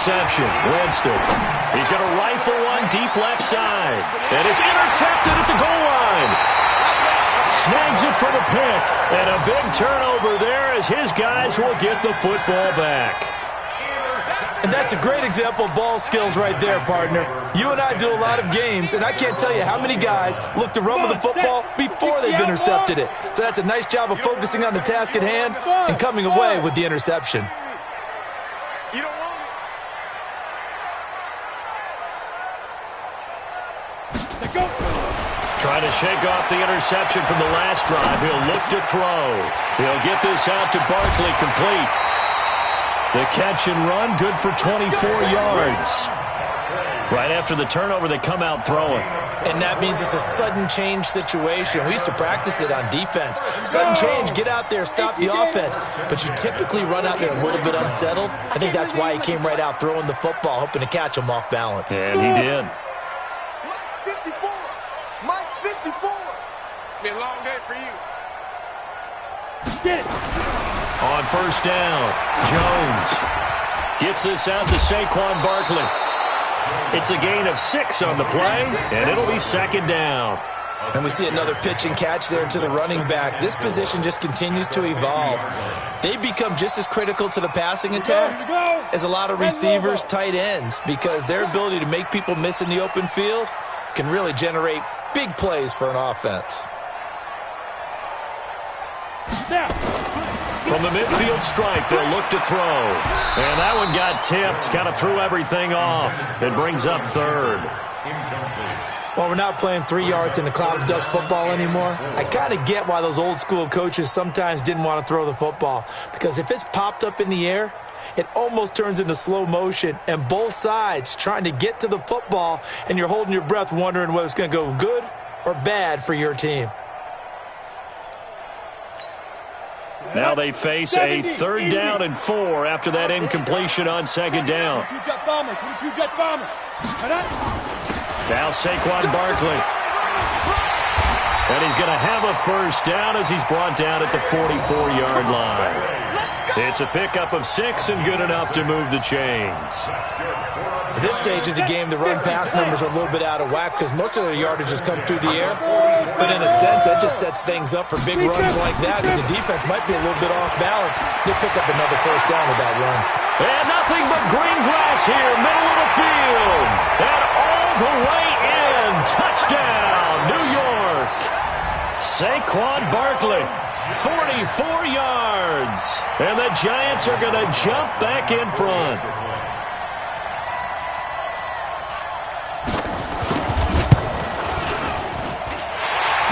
reception. Winston. He's going to rifle one deep left side. And it's intercepted at the goal line. Snags it for the pick. And a big turnover there as his guys will get the football back. And that's a great example of ball skills right there, partner. You and I do a lot of games, and I can't tell you how many guys look to run with the football before they've intercepted it. So that's a nice job of focusing on the task at hand and coming away with the interception. Trying to shake off the interception from the last drive. He'll look to throw. He'll get this out to Barkley, complete. The catch and run, good for 24 yards. Right after the turnover, they come out throwing. And that means it's a sudden change situation. We used to practice it on defense. Sudden change, get out there, stop the offense. But you typically run out there a little bit unsettled. I think that's why he came right out throwing the football, hoping to catch him off balance. And he did. Mike 54. Mike 54. It's been a long day for you. Get it. On first down, Jones gets this out to Saquon Barkley. It's a gain of 6 on the play, and it'll be second down. And we see another pitch and catch there to the running back. This position just continues to evolve. They become just as critical to the passing attack as a lot of receivers, tight ends, because their ability to make people miss in the open field can really generate big plays for an offense. From the midfield stripe, they'll look to throw. And that one got tipped, kind of threw everything off. It brings up third. Well, we're not playing 3 yards in the cloud of dust football anymore. I kind of get why those old school coaches sometimes didn't want to throw the football. Because if it's popped up in the air, it almost turns into slow motion. And both sides trying to get to the football, and you're holding your breath wondering whether it's going to go good or bad for your team. Now they face a 3rd down and 4 after that incompletion on 2nd down. Now Saquon Barkley. And he's going to have a first down as he's brought down at the 44-yard line. It's a pickup of 6 and good enough to move the chains. At this stage of the game, the run-pass numbers are a little bit out of whack because most of the yardage has come through the air. But in a sense, that just sets things up for big runs like that because the defense might be a little bit off balance. They'll pick up another first down with that run. And nothing but green grass here, middle of the field. And all the way in. Touchdown, New York. Saquon Barkley, 44 yards. And the Giants are going to jump back in front.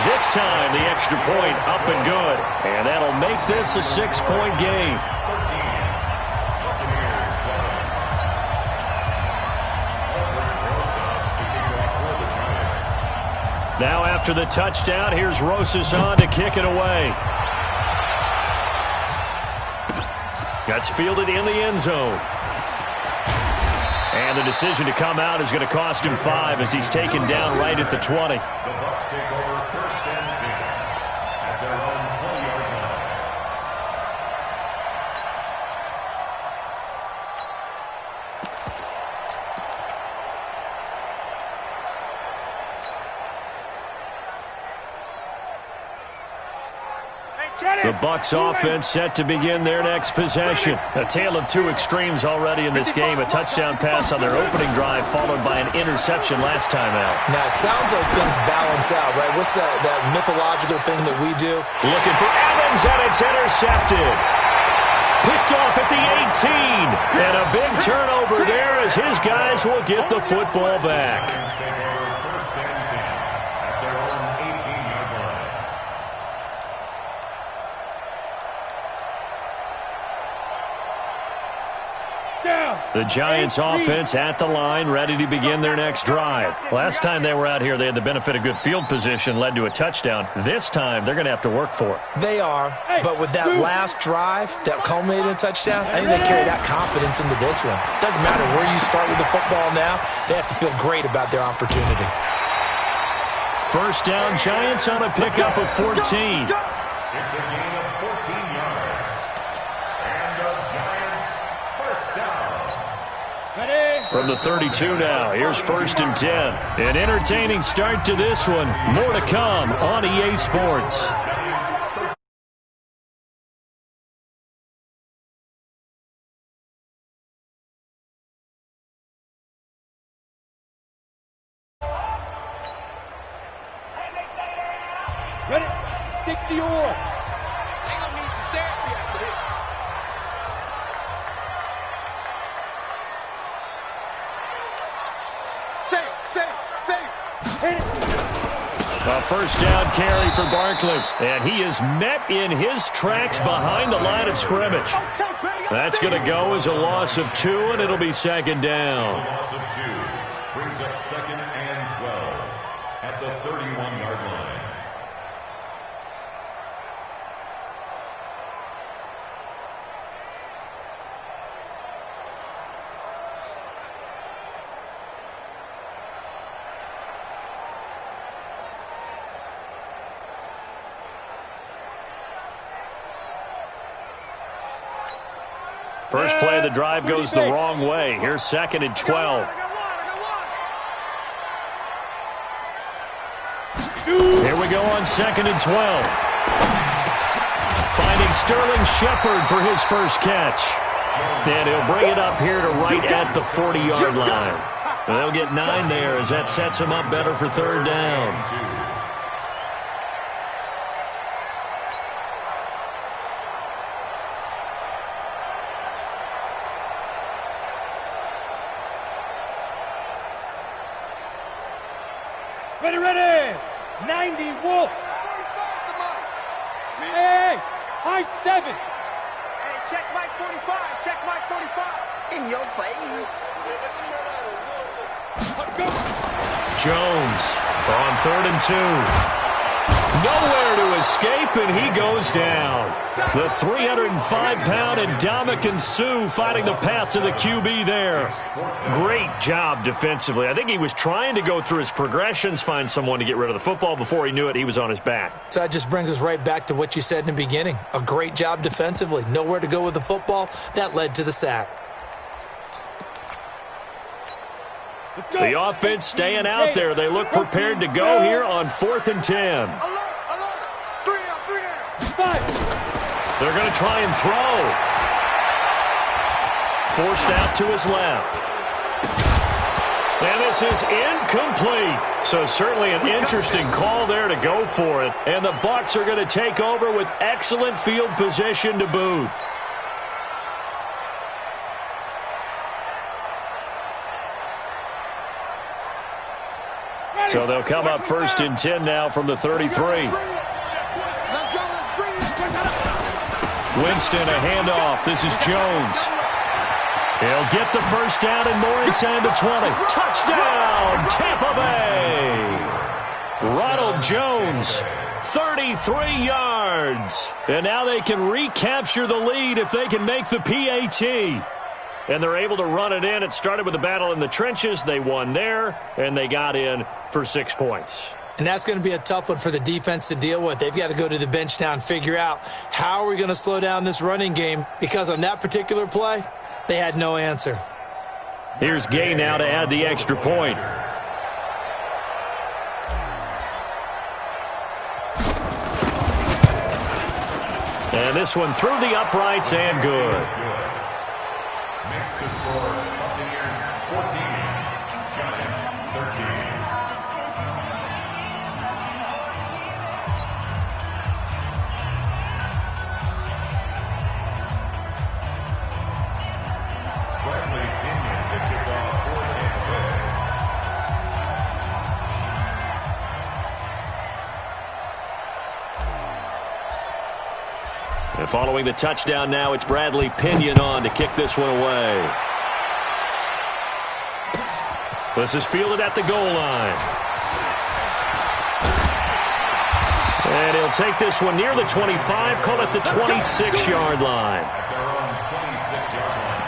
This time, the extra point up and good. And that'll make this a 6-point game. Now after the touchdown, here's Rosas on to kick it away. That's fielded in the end zone. And the decision to come out is going to cost him 5 as he's taken down right at the 20. The Bucs offense set to begin their next possession. A tale of two extremes already in this game. A touchdown pass on their opening drive followed by an interception last time out. Now, it sounds like things balance out, right? What's that mythological thing that we do? Looking for Evans, and it's intercepted. Picked off at the 18. And a big turnover there as his guys will get the football back. The Giants offense at the line, ready to begin their next drive. Last time they were out here, they had the benefit of good field position, led to a touchdown. This time, they're going to have to work for it. They are, but with that last drive that culminated in a touchdown, I think they carry that confidence into this one. Doesn't matter where you start with the football now, they have to feel great about their opportunity. First down, Giants on a pickup of 14. It's a gain of 14 yards. And the Giants first down. from the 32 now. Here's 1st and 10. An entertaining start to this one. More to come on EA Sports. Ready? 60 or. They gonna need some therapy after this. Save. Hit it. A 1st down carry for Barkley. And he is met in his tracks behind the line of scrimmage. That's going to go as a loss of 2, and it'll be 2nd down. A loss of 2 brings up 2nd and 12 at the 31-yard line. First play of the drive goes the wrong way. Here's 2nd and 12. Here we go on 2nd and 12. Finding Sterling Shepard for his first catch. And he'll bring it up here to right at the 40-yard line. And they'll get 9 there as that sets him up better for 3rd down. Ready. 90 Wolf. Hey, high 7. Hey, check Mike 45. Check Mike 45. In your face. Jones on 3rd and 2. Nowhere to escape, and he goes down. The 305-pound Ndamukong Suh finding the path to the QB there. Great job defensively. I think he was trying to go through his progressions, find someone to get rid of the football. Before he knew it, he was on his back. So that just brings us right back to what you said in the beginning. A great job defensively. Nowhere to go with the football. That led to the sack. The offense staying out there. They look prepared to go here on 4th and 10. Alert. 3 down. 5. They're going to try and throw. Forced out to his left. And this is incomplete. So certainly an interesting call there to go for it. And the Bucs are going to take over with excellent field position to boot. So they'll come up 1st and 10 now from the 33. Winston, a handoff. This is Jones. He'll get the 1st down and more inside the 20. Touchdown, Tampa Bay. Ronald Jones, 33 yards. And now they can recapture the lead if they can make the PAT. And they're able to run it in. It started with a battle in the trenches. They won there, and they got in for 6 points. And that's going to be a tough one for the defense to deal with. They've got to go to the bench now and figure out how are we going to slow down this running game, because on that particular play, they had no answer. Here's Gay now to add the extra point. And this one through the uprights and good. Makes the score Buccaneers 14, Giants 13. Bradley Pinion to kick off for Tampa Bay. And following the touchdown now, it's Bradley Pinion on to kick this one away. This is fielded at the goal line. And he'll take this one near the 25, call it the 26-yard line. At their own 26-yard line.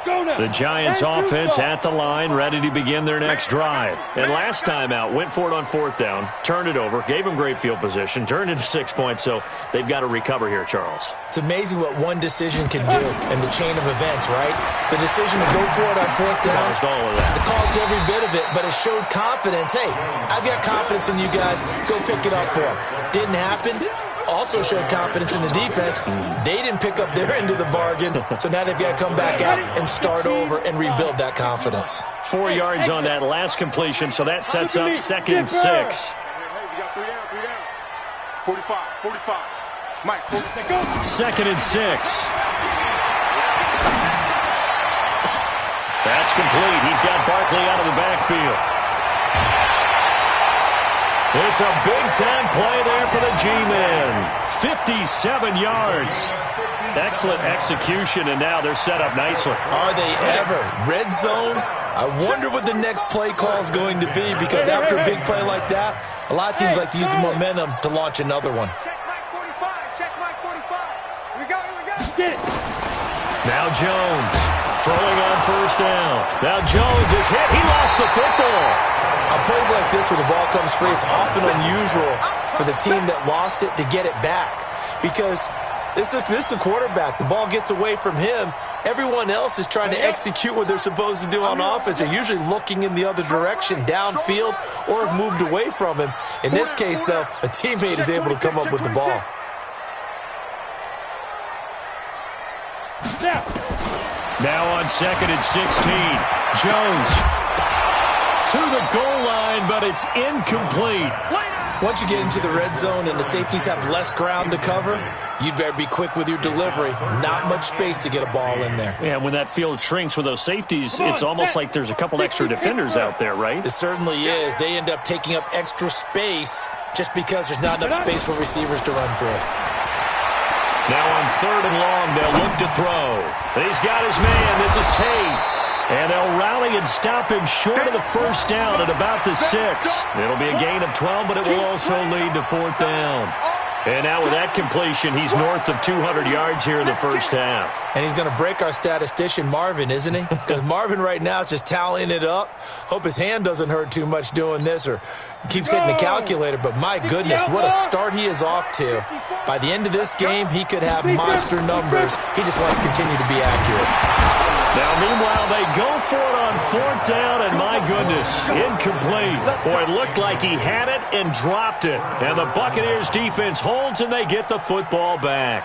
The Giants offense at the line, ready to begin their next drive. And last time out, went for it on 4th down, turned it over, gave them great field position, turned into 6 points, so they've got to recover here, Charles. It's amazing what one decision can do in the chain of events, right? The decision to go for it on 4th down, Caused all of that. it caused every bit of it, but it showed confidence. Hey, I've got confidence in you guys. Go pick it up for them. Didn't happen. Also showed confidence in the defense. They didn't pick up their end of the bargain, so now they've got to come back out and start over and rebuild that confidence. 4 yards on that last completion, so that sets up 2nd and 6. Hey, we got 3 down. 45. Mike, 2nd and 6. That's complete. He's got Barkley out of the backfield. It's a big-time play there for the G-Men. 57 yards. Excellent execution, and now they're set up nicely. Are they ever? Red zone? I wonder what the next play call is going to be, because after a big play like that, a lot of teams like to use the momentum to launch another one. check Mike 45. Check Mike 45. Here we go. Get it. Now Jones throwing on 1st down. Now Jones is hit. He lost the football. On plays like this where the ball comes free, it's often unusual for the team that lost it to get it back, because this is a quarterback. The ball gets away from him. Everyone else is trying to execute what they're supposed to do on offense. They're usually looking in the other direction, downfield, or have moved away from him. In this case, though, a teammate is able to come up with the ball. Now on 2nd and 16. Jones to the goal line, but it's incomplete. Once you get into the red zone and the safeties have less ground to cover, you'd better be quick with your delivery. Not much space to get a ball in there. Yeah, when that field shrinks with those safeties, it's almost like there's a couple extra defenders out there, right? It certainly is. They end up taking up extra space just because there's not enough space for receivers to run through. Now on 3rd and long, they'll look to throw. He's got his man. This is Tate. And they'll rally and stop him short of the 1st down at about the 6. It'll be a gain of 12, but it will also lead to 4th down. And now with that completion, he's north of 200 yards here in the 1st half. And he's going to break our statistician, Marvin, isn't he? Because Marvin right now is just tallying it up. Hope his hand doesn't hurt too much doing this, or keeps hitting the calculator. But my goodness, what a start he is off to. By the end of this game, he could have monster numbers. He just wants to continue to be accurate. Now, meanwhile, they go for it on 4th down, and my goodness, incomplete. Boy, it looked like he had it and dropped it. And the Buccaneers defense holds, and they get the football back.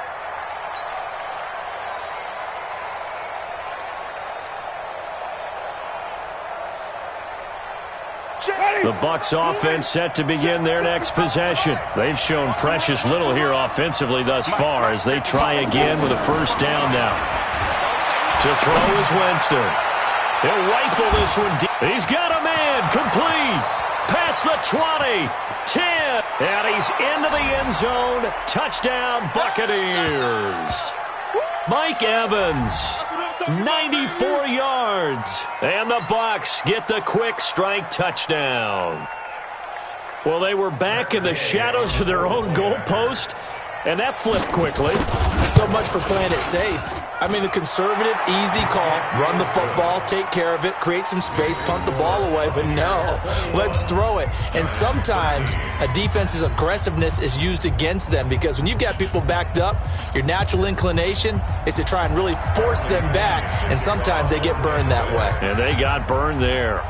The Bucs offense set to begin their next possession. They've shown precious little here offensively thus far as they try again with a 1st down now. To throw is Winston. He'll rifle this one deep. He's got a man. Complete. Past the 20. 10. And he's into the end zone. Touchdown, Buccaneers. Mike Evans. 94 yards. And the Bucs get the quick strike touchdown. Well, they were back in the shadows of their own goalpost, and that flipped quickly. So much for playing it safe. I mean, the conservative, easy call, run the football, take care of it, create some space, punt the ball away. But no, let's throw it. And sometimes a defense's aggressiveness is used against them, because when you've got people backed up, your natural inclination is to try and really force them back, and sometimes they get burned that way. And they got burned there.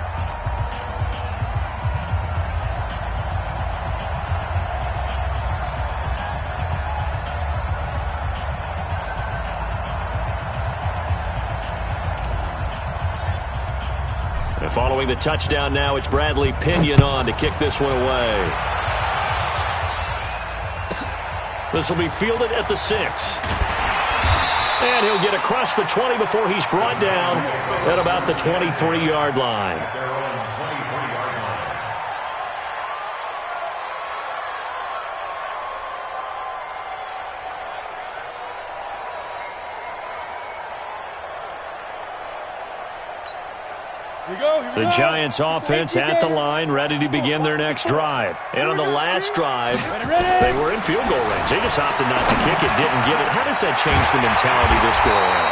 And following the touchdown now, it's Bradley Pinion on to kick this one away. This will be fielded at the 6. And he'll get across the 20 before he's brought down at about the 23-yard line. The Giants offense at the line, ready to begin their next drive. And on the last drive, they were in field goal range. They just opted not to kick it, didn't get it. How does that change the mentality this go around?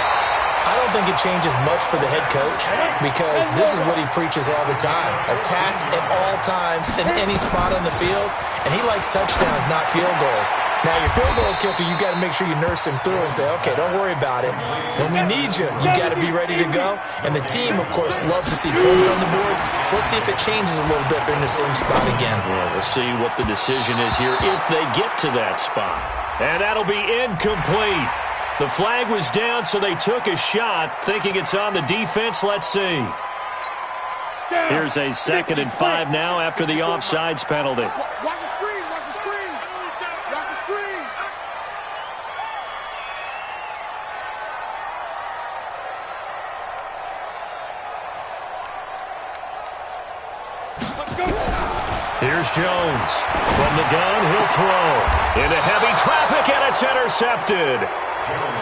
I don't think it changes much for the head coach because this is what he preaches all the time. Attack at all times in any spot on the field, and he likes touchdowns, not field goals. Now, your field goal kicker, you got to make sure you nurse him through and say, okay, don't worry about it. When we need you, you got to be ready to go. And the team, of course, loves to see points on the board. So let's see if it changes a little bit if they're in the same spot again. Well, we'll see what the decision is here if they get to that spot. And that'll be incomplete. The flag was down, so they took a shot, thinking it's on the defense. Let's see. Here's a 2nd and 5 now after the offsides penalty. Watch the screen, watch the screen. Watch the screen. Here's Jones. From the gun, he'll throw. Into heavy traffic, and it's intercepted.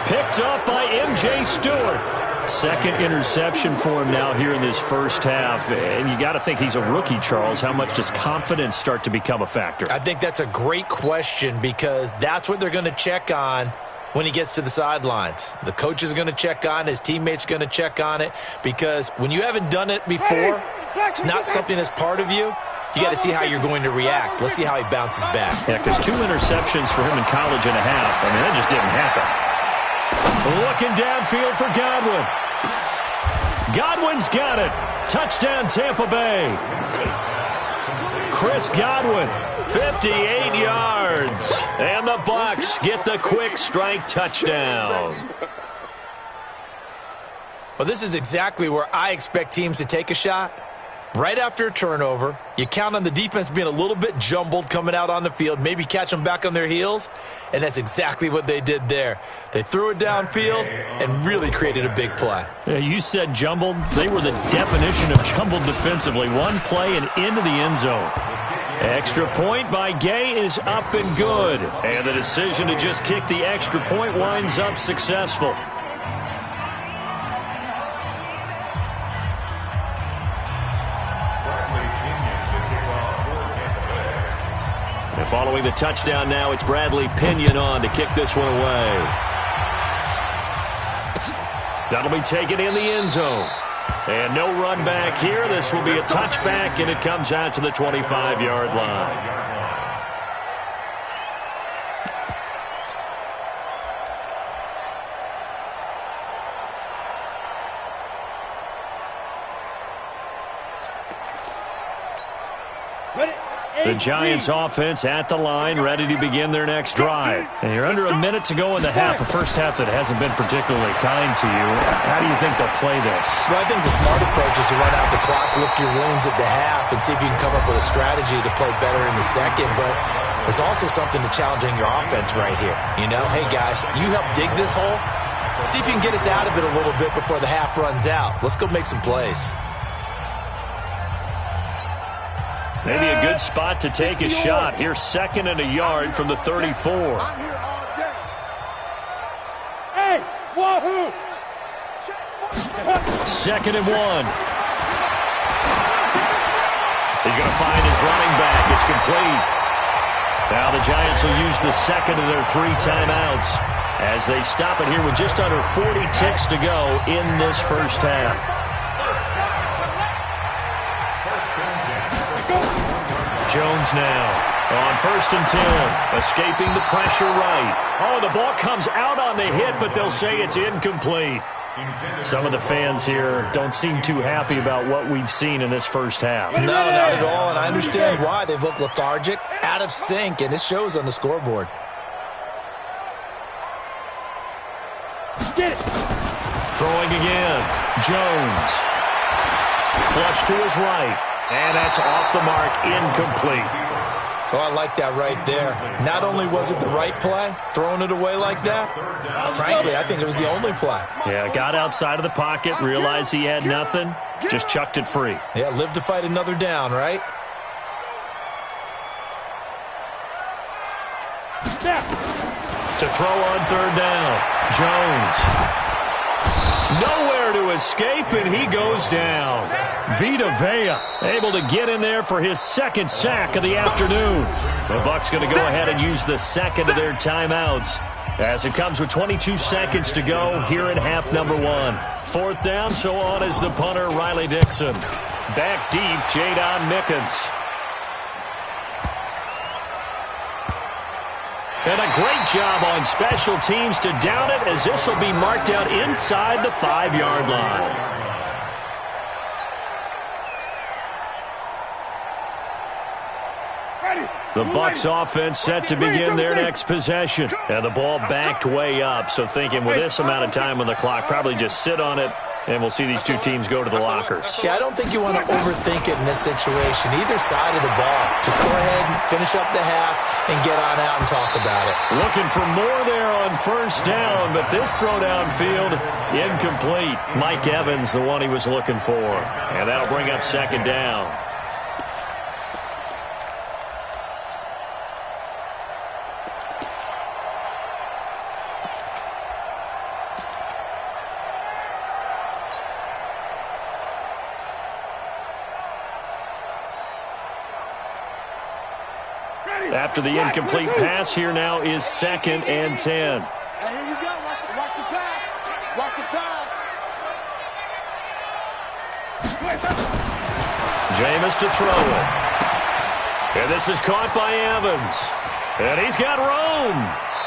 Picked up by M.J. Stewart. 2nd interception for him now here in this first half. And you got to think he's a rookie, Charles. How much does confidence start to become a factor? I think that's a great question because that's what they're going to check on when he gets to the sidelines. The coach is going to check on, his teammates are going to check on it because when you haven't done it before, it's not something that's part of you. You got to see how you're going to react. Let's see how he bounces back. Yeah, because 2 interceptions for him in college and a half. I mean, that just didn't happen. Looking downfield for Godwin. Godwin's got it. Touchdown, Tampa Bay. Chris Godwin, 58 yards. And the Bucs get the quick strike touchdown. Well, this is exactly where I expect teams to take a shot. Right after a turnover, you count on the defense being a little bit jumbled coming out on the field, maybe catch them back on their heels, and that's exactly what they did there. They threw it downfield and really created a big play. Yeah, you said jumbled. They were the definition of jumbled defensively. One play and into the end zone. Extra point by Gay is up and good. And the decision to just kick the extra point winds up successful. And following the touchdown now, it's Bradley Pinion on to kick this one away. That'll be taken in the end zone. And no run back here. This will be a touchback, and it comes out to the 25-yard line. The Giants offense at the line, ready to begin their next drive. And you're under a minute to go in the half, a first half that hasn't been particularly kind to you. How do you think they'll play this? Well, I think the smart approach is to run out the clock, lick your wounds at the half, and see if you can come up with a strategy to play better in the second. But there's also something to challenging your offense right here. You know, hey, guys, you help dig this hole. See if you can get us out of it a little bit before the half runs out. Let's go make some plays. Maybe a good spot to take a shot. Here's 2nd and a yard from the 34. Hey, wahoo! 2nd and 1. He's going to find his running back. It's complete. Now the Giants will use the second of their 3 timeouts as they stop it here with just under 40 ticks to go in this first half. Jones now on 1st and 10, escaping the pressure right. Oh, the ball comes out on the hit, but they'll say it's incomplete. Some of the fans here don't seem too happy about what we've seen in this first half. No, not at all, and I understand why. They've looked lethargic, out of sync, and it shows on the scoreboard. Get it! Throwing again. Jones. Flush to his right. And that's off the mark, incomplete. Oh, I like that right there. Not only was it the right play, throwing it away like that, frankly, I think it was the only play. Yeah, got outside of the pocket, realized he had nothing, just chucked it free. Yeah, live to fight another down, right? To throw on 3rd down, Jones. Nowhere to escape, and he goes down. Vita Vea able to get in there for his 2nd sack of the afternoon. The Bucs going to go ahead and use the 2nd of their timeouts As it comes with 22 seconds to go here in half number 1. 4th down, so on is the punter, Riley Dixon. Back deep, Jadon Mickens. And a great job on special teams to down it, as this will be marked out inside the 5-yard line. The Bucs offense set to begin their next possession. And the ball backed way up, so thinking with this amount of time on the clock, probably just sit on it, and we'll see these two teams go to the lockers. Yeah, I don't think you want to overthink it in this situation. Either side of the ball. Just go ahead and finish up the half and get on out and talk about it. Looking for more there on 1st down, but this throw downfield, incomplete. Mike Evans, the one he was looking for. And that'll bring up 2nd down. After the incomplete pass, here now is 2nd and 10. Hey, here you go. Watch the pass. Watch the pass. Jameis to throw it. And this is caught by Evans. And he's got room.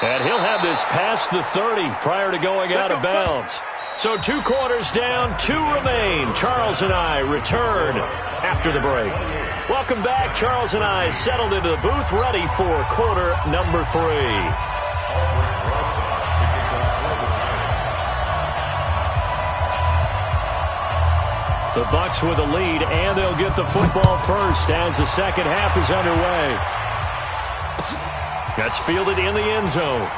And he'll have this past the 30 prior to going out of bounds. So 2 quarters down, 2 remain. Charles and I return after the break. Welcome back. Charles and I settled into the booth, ready for quarter number 3. The Bucs with a lead, and they'll get the football first as the second half is underway. That's fielded in the end zone.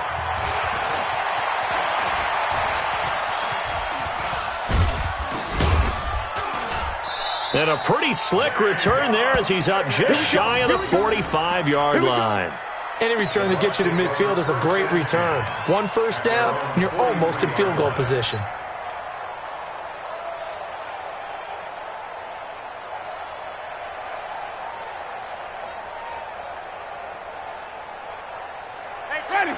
And a pretty slick return there as he's up just shy of the 45-yard line. Any return that gets you to midfield is a great return. 1 first down, and you're almost in field goal position.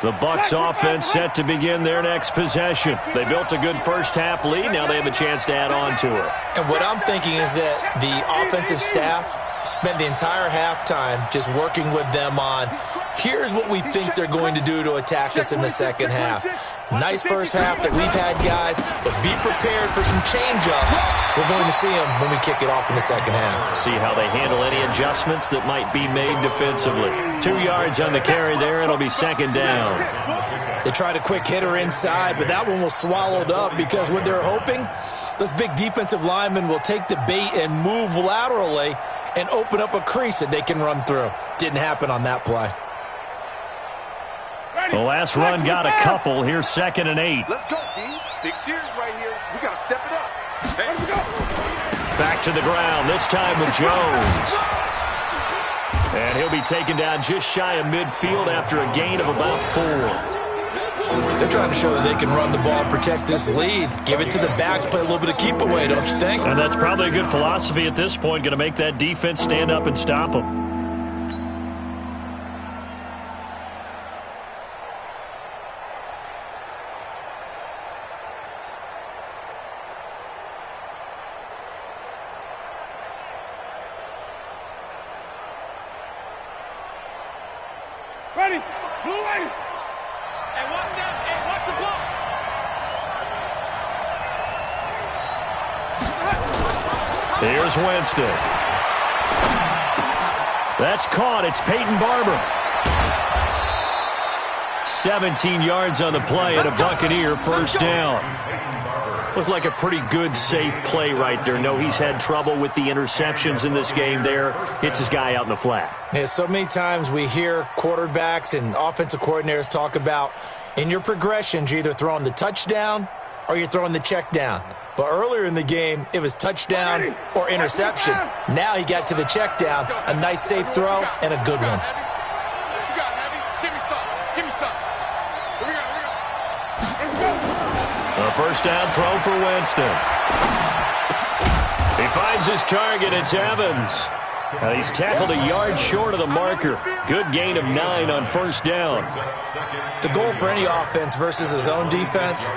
The Bucs offense set to begin their next possession. They built a good first half lead. Now they have a chance to add on to it. And what I'm thinking is that the offensive staff spent the entire halftime just working with them on, here's what we think they're going to do to attack us in the second half. Nice first half that we've had, guys, but be prepared for some change-ups. We're going to see them when we kick it off in the second half. See how they handle any adjustments that might be made defensively. 2 yards on the carry there. It'll be 2nd down. They tried a quick hitter inside, but that one was swallowed up because what they're hoping, those big defensive linemen will take the bait and move laterally and open up a crease that they can run through. Didn't happen on that play. The last run got a couple. Here's 2nd and 8. Let's go, D. Big series right here. We got to step it up. Hey. Let's go. Back to the ground, this time with Jones. And he'll be taken down just shy of midfield after a gain of about 4. They're trying to show that they can run the ball and protect this lead. Give it to the backs, play a little bit of keep away, don't you think? And that's probably a good philosophy at this point, going to make that defense stand up and stop them. Ready? Blue ready. And watch that. And watch the block. Here's Winston. That's caught. It's Peyton Barber. 17 yards on the play and a Buccaneer first down. Looked like a pretty good, safe play right there. No, he's had trouble with the interceptions in this game there. Hits his guy out in the flat. Yeah, so many times we hear quarterbacks and offensive coordinators talk about in your progressions, you're either throwing the touchdown or you're throwing the check down. But earlier in the game, it was touchdown or interception. Now he got to the check down, a nice safe throw and a good one. What you got, Heavy? Give me some. Give me some. Here we go. A first down throw for Winston. He finds his target. It's Evans. He's tackled a yard short of the marker. Good gain of 9 on first down. The goal for any offense versus his own defense,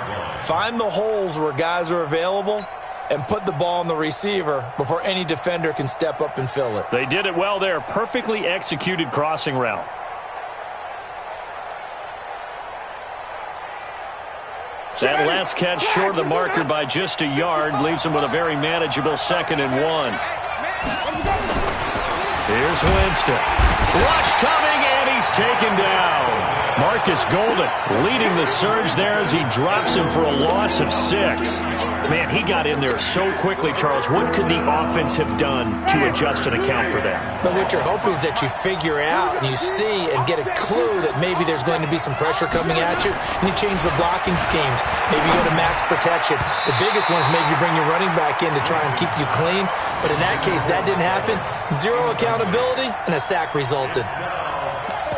find the holes where guys are available and put the ball on the receiver before any defender can step up and fill it. They did it well there. Perfectly executed crossing route. That last catch short of the marker by just a yard leaves him with a very manageable 2nd and 1. Here's Winston. Rush coming, and he's taken down. Marcus Golden leading the surge there as he drops him for a loss of 6. Man, he got in there so quickly, Charles. What could the offense have done to adjust and account for that? But what you're hoping is that you figure out and you see and get a clue that maybe there's going to be some pressure coming at you, and you change the blocking schemes. Maybe you go to max protection. The biggest one is maybe you bring your running back in to try and keep you clean. But in that case, that didn't happen. 0 accountability, and a sack resulted.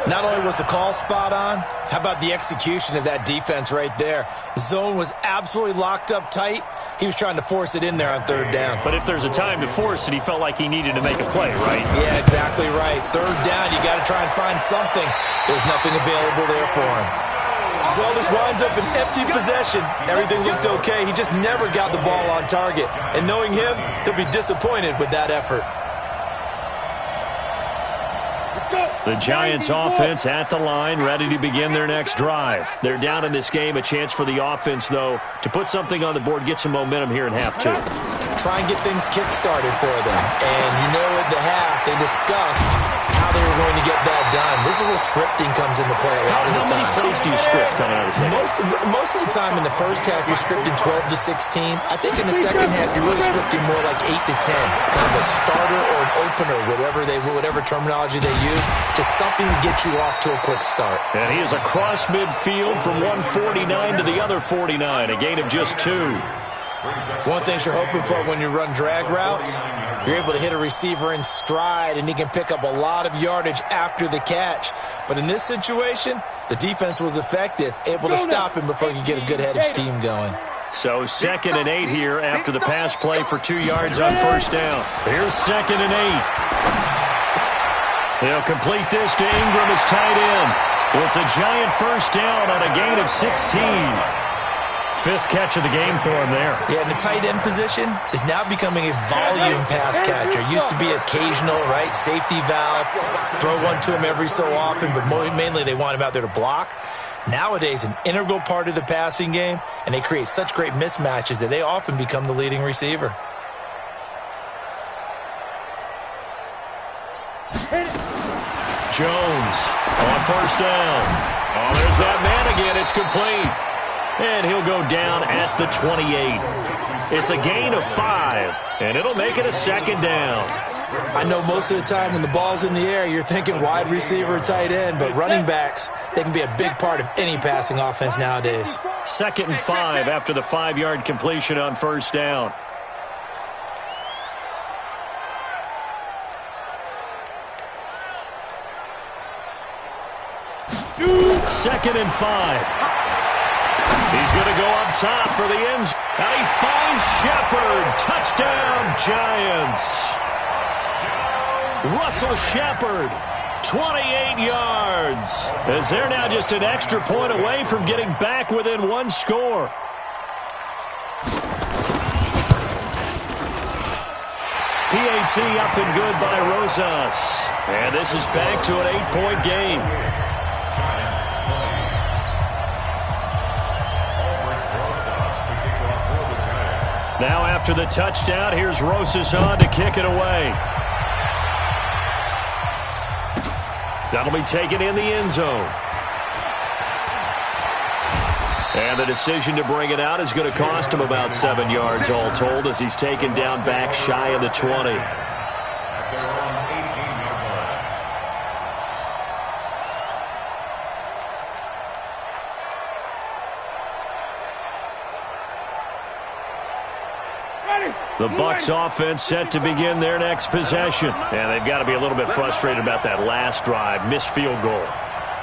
Not only was the call spot on, how about the execution of that defense right there? Zone was absolutely locked up tight. He was trying to force it in there on 3rd down. But if there's a time to force it, he felt like he needed to make a play, right? Yeah, exactly right. 3rd down, you got to try and find something. There's nothing available there for him. Well, this winds up an empty possession. Everything looked okay. He just never got the ball on target. And knowing him, he'll be disappointed with that effort. The Giants offense at the line, ready to begin their next drive. They're down in this game. A chance for the offense, though, to put something on the board, get some momentum here in half 2. Try and get things kick-started for them. And you know at the half, they discussed how they were going to get that done. This is where scripting comes into play a lot of the time. How many plays do you script coming out of the second? Most of the time in the first half, you're scripting 12 to 16. I think in the second half, you're really scripting more like 8 to 10. Kind of a starter or an opener, whatever terminology they use. Just something to get you off to a quick start. And he is across midfield from 149 to the other 49, a gain of just 2. One thing you're hoping for when you run drag routes, you're able to hit a receiver in stride, and he can pick up a lot of yardage after the catch. But in this situation, the defense was effective, able to stop him before he could get a good headed scheme going. So 2nd and 8 here after the pass play for 2 yards on first down. Here's 2nd and 8. They'll complete this to Ingram as tight end. It's a Giant first down on a gain of 16. 5th catch of the game for him there. Yeah, and the tight end position is now becoming a volume pass catcher. Used to be occasional, right? Safety valve. Throw one to him every so often, but mainly they want him out there to block. Nowadays, an integral part of the passing game, and they create such great mismatches that they often become the leading receiver. Jones on first down. Oh, there's that man again. It's complete. And he'll go down at the 28. It's a gain of 5, and it'll make it a 2nd down. I know most of the time when the ball's in the air, you're thinking wide receiver or tight end, but running backs, they can be a big part of any passing offense nowadays. 2nd and 5 after the 5-yard completion on first down. Second and 5. He's going to go up top for the end zone. And he finds Shepard. Touchdown, Giants. Russell Shepard, 28 yards. As they're now just an extra point away from getting back within 1 score. PAT up and good by Rosas. And this is back to an 8-point game. Now after the touchdown, here's Rosas on to kick it away. That'll be taken in the end zone. And the decision to bring it out is going to cost him about 7 yards all told as he's taken down back shy of the 20. The Bucs offense set to begin their next possession. And they've got to be a little bit frustrated about that last drive, missed field goal.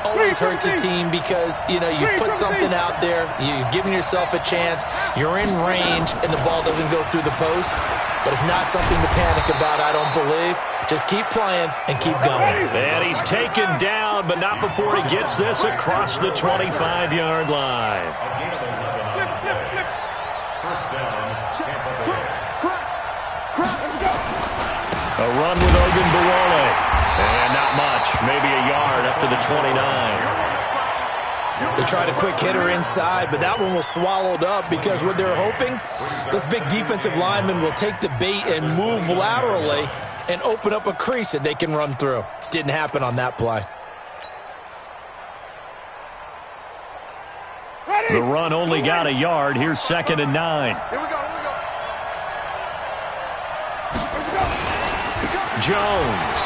always hurts a team because, you know, you put something out there, you're giving yourself a chance, you're in range, and the ball doesn't go through the post. But it's not something to panic about, I don't believe. Just keep playing and keep going. And he's taken down, but not before he gets this across the 25-yard line. A run with Ogunbowale. And not much, maybe a yard up to the 29. They tried a quick hitter inside, but that one was swallowed up because what they're hoping, those big defensive linemen will take the bait and move laterally and open up a crease that they can run through. Didn't happen on that play. The run only got a yard. Here's 2nd and 9. Here we go. Jones.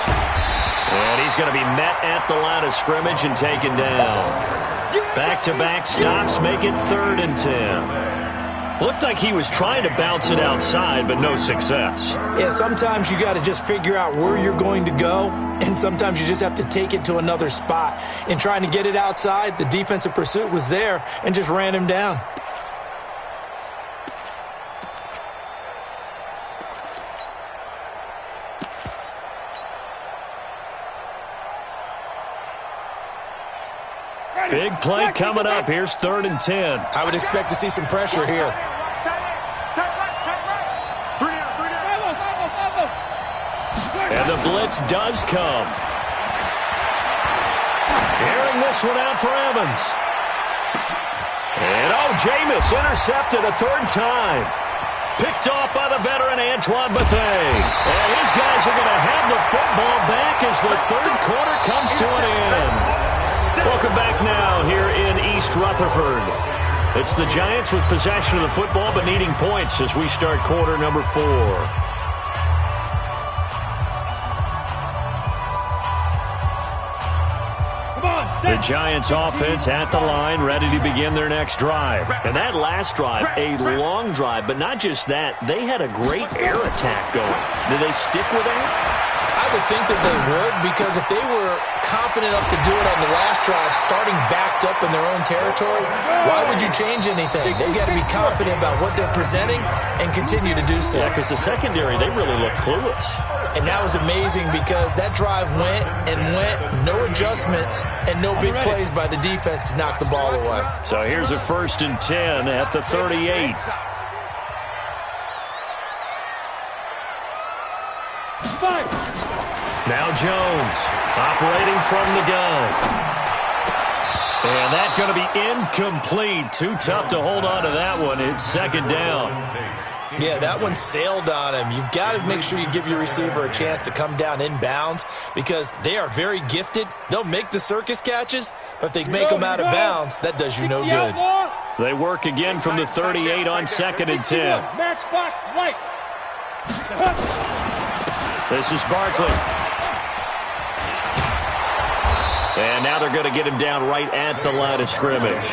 And he's going to be met at the line of scrimmage and taken down. Back-to-back stops make it 3rd and 10. Looked like he was trying to bounce it outside, but no success. Yeah, sometimes you got to just figure out where you're going to go, and sometimes you just have to take it to another spot. In trying to get it outside, the defensive pursuit was there and just ran him down. Big play coming up. Here's 3rd and 10. I would expect to see some pressure here. And the blitz does come. Airing this one out for Evans. And Jameis intercepted a 3rd time. Picked off by the veteran Antoine Bethea. And his guys are going to have the football back as the 3rd quarter comes to an end. Welcome back now here in East Rutherford. It's the Giants with possession of the football but needing points as we start quarter number 4. The Giants offense at the line, ready to begin their next drive. And that last drive, a long drive, but not just that. They had a great air attack going. Did they stick with that? I would think that they would, because if they were confident enough to do it on the last drive, starting backed up in their own territory, why would you change anything? They've got to be confident about what they're presenting and continue to do so. Yeah, because the secondary, they really look clueless. And that was amazing because that drive went and went, no adjustments, and no big plays by the defense to knock the ball away. So here's a 1st and 10 at the 38. Now Jones operating from the gun. And that's going to be incomplete. Too tough to hold on to that one. It's 2nd down. Yeah, that one sailed on him. You've got to make sure you give your receiver a chance to come down inbounds because they are very gifted. They'll make the circus catches, but if they make them out of bounds, that does you no good. They work again from the 38 on 2nd and 10. Matchbox lights. This is Barkley. And now they're going to get him down right at the line of scrimmage.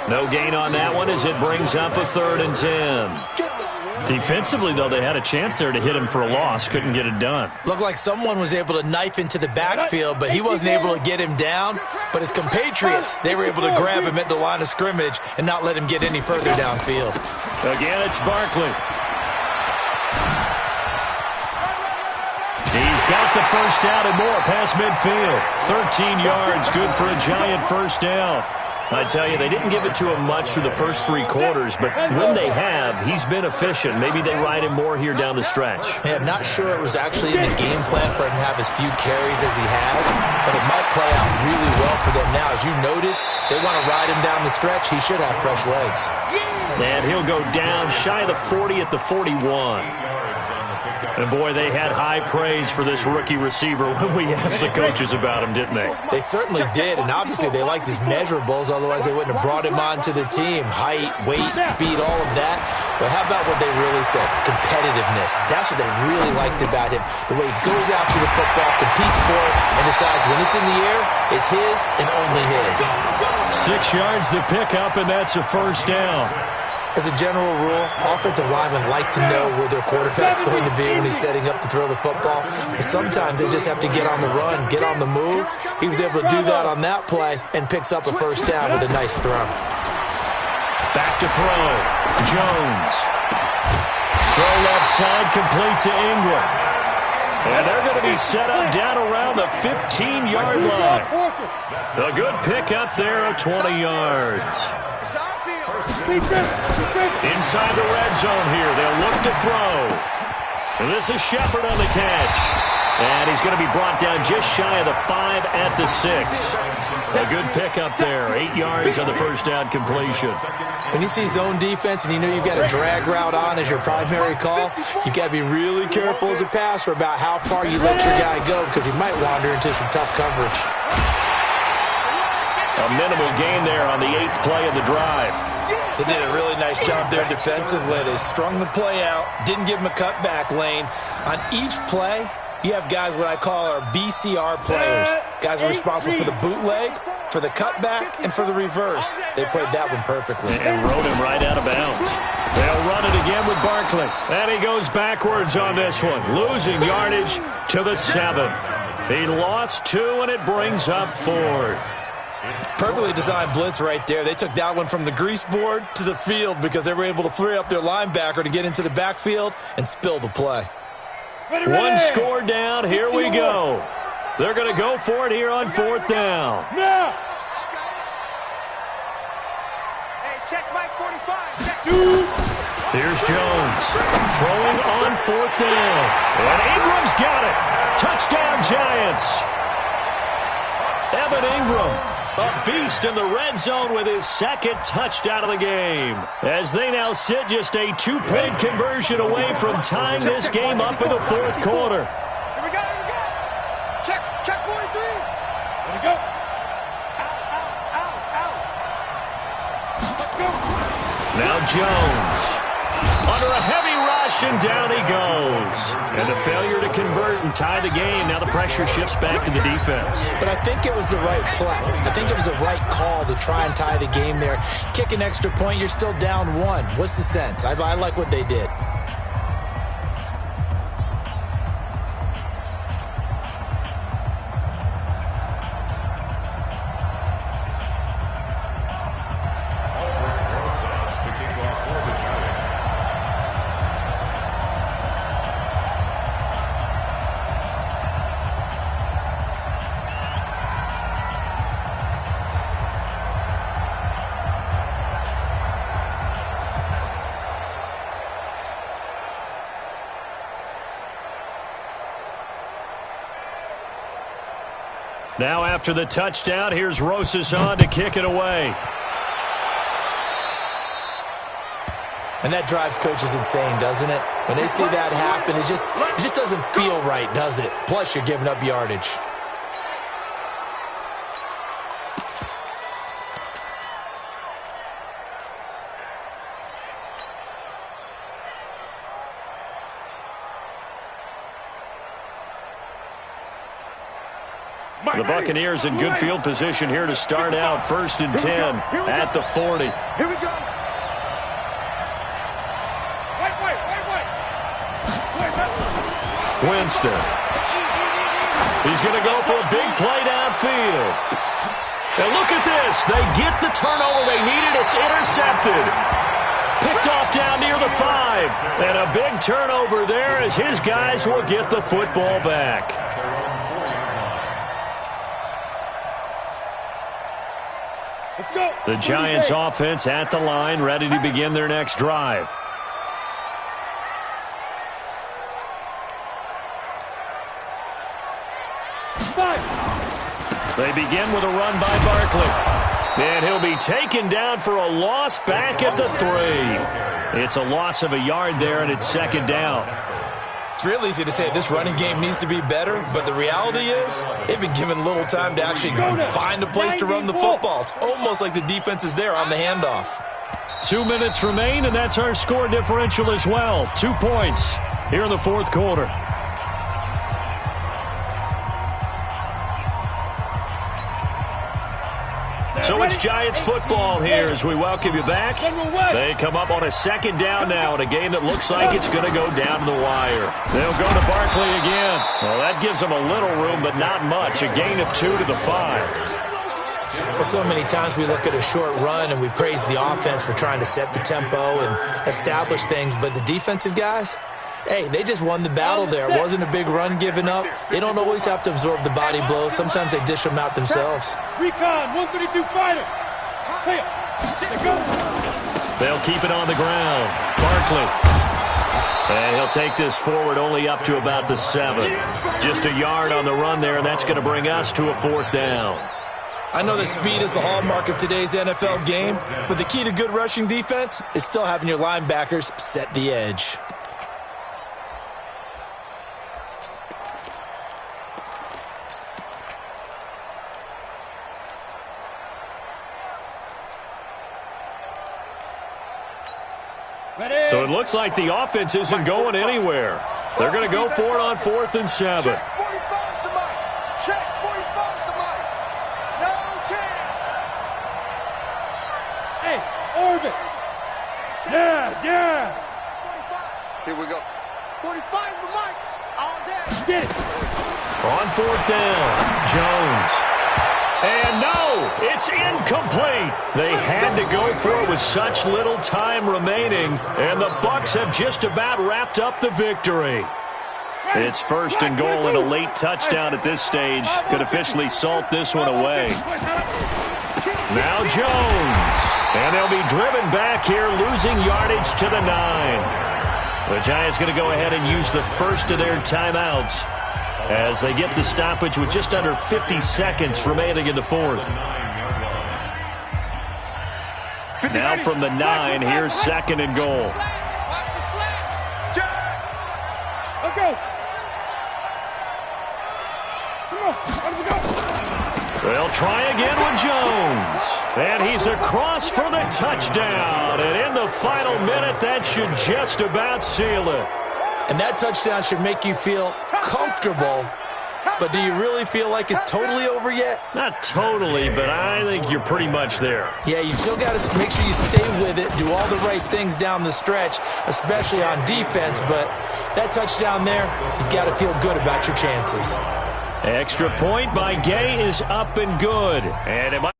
No gain on that one as it brings up a 3rd and 10. Defensively, though, they had a chance there to hit him for a loss. Couldn't get it done. Looked like someone was able to knife into the backfield, but he wasn't able to get him down. But his compatriots, they were able to grab him at the line of scrimmage and not let him get any further downfield. Again, it's Barkley. He's got the first down and more past midfield. 13 yards, good for a Giant first down. I tell you, they didn't give it to him much through the first 3 quarters, but when they have, he's been efficient. Maybe they ride him more here down the stretch. Yeah, I'm not sure it was actually in the game plan for him to have as few carries as he has, but it might play out really well for them now. As you noted, they want to ride him down the stretch. He should have fresh legs. And he'll go down shy of the 40 at the 41. And, boy, they had high praise for this rookie receiver when we asked the coaches about him, didn't they? They certainly did, and obviously they liked his measurables. Otherwise, they wouldn't have brought him onto the team. Height, weight, speed, all of that. But how about what they really said? Competitiveness. That's what they really liked about him. The way he goes after the football, competes for it, and decides when it's in the air, it's his and only his. 6 yards the pickup, and that's a first down. As a general rule, offensive linemen like to know where their quarterback's going to be when he's setting up to throw the football. But sometimes they just have to get on the run, get on the move. He was able to do that on that play and picks up a first down with a nice throw. Back to throw. Jones. Throw left side, complete to Ingram. And they're going to be set up down around the 15-yard line. A good pickup there of 20 yards. Inside the red zone here. They'll look to throw. And this is Shepard on the catch. And he's going to be brought down just shy of the 5 at the 6. A good pickup there. 8 yards on the first down completion. When you see zone defense and you know you've got a drag route on as your primary call, you've got to be really careful as a passer about how far you let your guy go because he might wander into some tough coverage. A minimal gain there on the 8th play of the drive. They did a really nice job there defensively. They strung the play out, didn't give him a cutback lane. On each play, you have guys what I call our BCR players. Guys are responsible for the bootleg, for the cutback, and for the reverse. They played that one perfectly. And rode him right out of bounds. They'll run it again with Barkley. And he goes backwards on this one, losing yardage to the 7. He lost 2, and it brings up 4th. Perfectly designed blitz right there. They took that one from the grease board to the field because they were able to free up their linebacker to get into the backfield and spill the play. One score down. Here we go. They're going to go for it here on 4th down. Now. Hey, check Mike 45. Check. Here's Jones throwing on 4th down. And Ingram's got it. Touchdown, Giants. Evan Ingram, a beast in the red zone with his 2nd touchdown of the game. As they now sit just a 2-point conversion away from tying this game up in the 4th quarter. Here we go, here we go. Check 43. Let it go. Out. Let's go. Now Jones. Under a heavy rush, and down he goes. And the failure to convert and tie the game. Now the pressure shifts back to the defense. But I think it was the right play. I think it was the right call to try and tie the game there. Kick an extra point, you're still down 1. What's the sense? I like what they did. Now after the touchdown, here's Rosas on to kick it away. And that drives coaches insane, doesn't it? When they see that happen, it just doesn't feel right, does it? Plus, you're giving up yardage. The Buccaneers in good field position here to start out 1st and 10 at the 40. Here we go. Wait. Winston. He's going to go for a big play downfield. And look at this. They get the turnover they needed. It's intercepted. Picked off down near the 5. And a big turnover there as his guys will get the football back. Let's go. The Giants offense at the line, ready to begin their next drive. They begin with a run by Barkley. And he'll be taken down for a loss back at the 3. It's a loss of a yard there, and it's 2nd down. It's real easy to say this running game needs to be better, but the reality is they've been given little time to actually find a place to run the football. It's almost like the defense is there on the handoff. 2 minutes remain, and that's our score differential as well. 2 points here in the 4th quarter. So it's Giants football here as we welcome you back. They come up on a second down now in a game that looks like it's going to go down to the wire. They'll go to Barkley again. Well, that gives them a little room, but not much. A gain of 2 to the 5. Well, so many times we look at a short run and we praise the offense for trying to set the tempo and establish things, but the defensive guys, hey, they just won the battle there. It wasn't a big run given up. They don't always have to absorb the body blows. Sometimes they dish them out themselves. Recon, 132 fighter. Clear. Go. They'll keep it on the ground. Barkley. And he'll take this forward only up to about the 7. Just a yard on the run there, and that's going to bring us to a 4th down. I know that speed is the hallmark of today's NFL game, but the key to good rushing defense is still having your linebackers set the edge. So it looks like the offense isn't going anywhere. They're going to go for it on 4th and 7. Check 45 to Mike. Check 45 to Mike. No chance. Hey, orbit. Yes. Here we go. 45 to Mike. All day. Get it. On 4th down, Jones. And no, it's incomplete. They had to go for it with such little time remaining, and the Bucs have just about wrapped up the victory. It's 1st and goal, and a late touchdown at this stage could officially salt this one away. Now Jones, and they'll be driven back here, losing yardage to the 9. The Giants going to go ahead and use the first of their timeouts as they get the stoppage with just under 50 seconds remaining in the 4th. Now from the 9, here's 2nd and goal. Let's go. Come on, let's go. They'll try again with Jones. And he's across for the touchdown. And in the final minute, that should just about seal it. And that touchdown should make you feel comfortable. But do you really feel like it's totally over yet? Not totally, but I think you're pretty much there. Yeah, you've still got to make sure you stay with it, do all the right things down the stretch, especially on defense. But that touchdown there, you've got to feel good about your chances. Extra point by Gay is up and good. And it might